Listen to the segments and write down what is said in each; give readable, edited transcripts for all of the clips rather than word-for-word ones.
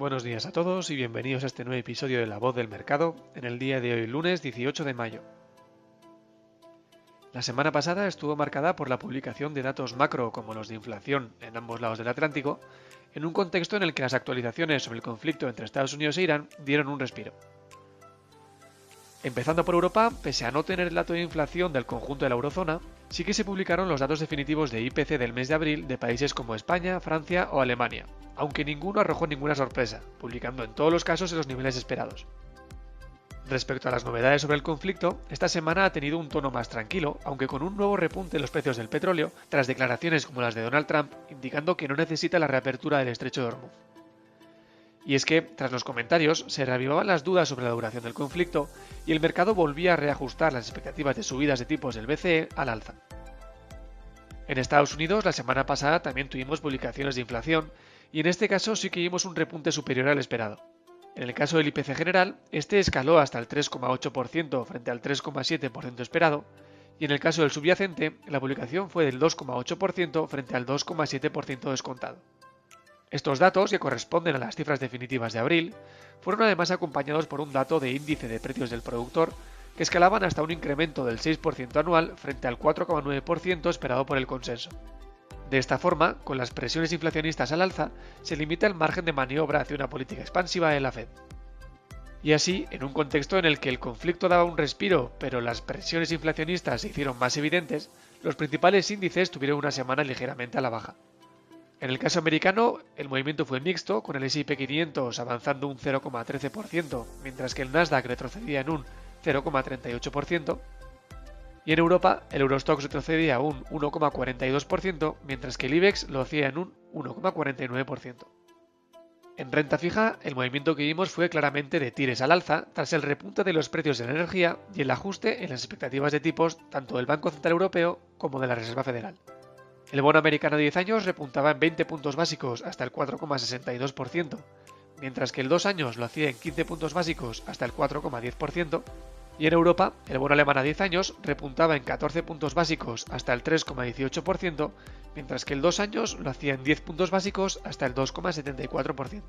Buenos días a todos y bienvenidos a este nuevo episodio de La Voz del Mercado en el día de hoy, lunes 18 de mayo. La semana pasada estuvo marcada por la publicación de datos macro como los de inflación en ambos lados del Atlántico, en un contexto en el que las actualizaciones sobre el conflicto entre Estados Unidos e Irán dieron un respiro. Empezando por Europa, pese a no tener el dato de inflación del conjunto de la eurozona, sí que se publicaron los datos definitivos de IPC del mes de abril de países como España, Francia o Alemania, aunque ninguno arrojó ninguna sorpresa, publicando en todos los casos en los niveles esperados. Respecto a las novedades sobre el conflicto, esta semana ha tenido un tono más tranquilo, aunque con un nuevo repunte en los precios del petróleo, tras declaraciones como las de Donald Trump indicando que no necesita la reapertura del estrecho de Hormuz. Y es que, tras los comentarios, se reavivaban las dudas sobre la duración del conflicto y el mercado volvía a reajustar las expectativas de subidas de tipos del BCE al alza. En Estados Unidos, la semana pasada también tuvimos publicaciones de inflación y en este caso sí que vimos un repunte superior al esperado. En el caso del IPC general, este escaló hasta el 3,8% frente al 3,7% esperado, y en el caso del subyacente, la publicación fue del 2,8% frente al 2,7% descontado. Estos datos, que corresponden a las cifras definitivas de abril, fueron además acompañados por un dato de índice de precios del productor que escalaban hasta un incremento del 6% anual frente al 4,9% esperado por el consenso. De esta forma, con las presiones inflacionistas al alza, se limita el margen de maniobra hacia una política expansiva de la Fed. Y así, en un contexto en el que el conflicto daba un respiro, pero las presiones inflacionistas se hicieron más evidentes, los principales índices tuvieron una semana ligeramente a la baja. En el caso americano, el movimiento fue mixto, con el S&P 500 avanzando un 0,13%, mientras que el Nasdaq retrocedía en un 0,38%, y en Europa el Eurostoxx retrocedía un 1,42%, mientras que el IBEX lo hacía en un 1,49%. En renta fija, el movimiento que vimos fue claramente de tires al alza tras el repunte de los precios de la energía y el ajuste en las expectativas de tipos tanto del Banco Central Europeo como de la Reserva Federal. El bono americano de 10 años repuntaba en 20 puntos básicos hasta el 4,62%, mientras que el 2 años lo hacía en 15 puntos básicos hasta el 4,10%, y en Europa el bono alemán a 10 años repuntaba en 14 puntos básicos hasta el 3,18%, mientras que el 2 años lo hacía en 10 puntos básicos hasta el 2,74%.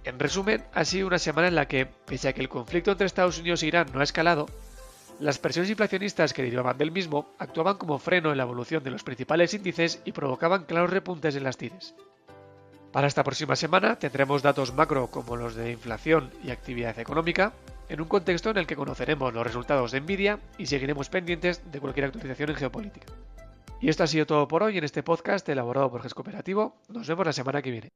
En resumen, ha sido una semana en la que, pese a que el conflicto entre Estados Unidos e Irán no ha escalado, las presiones inflacionistas que derivaban del mismo actuaban como freno en la evolución de los principales índices y provocaban claros repuntes en las tires. Para esta próxima semana tendremos datos macro como los de inflación y actividad económica, en un contexto en el que conoceremos los resultados de Nvidia y seguiremos pendientes de cualquier actualización en geopolítica. Y esto ha sido todo por hoy en este podcast elaborado por GES Cooperativo. Nos vemos la semana que viene.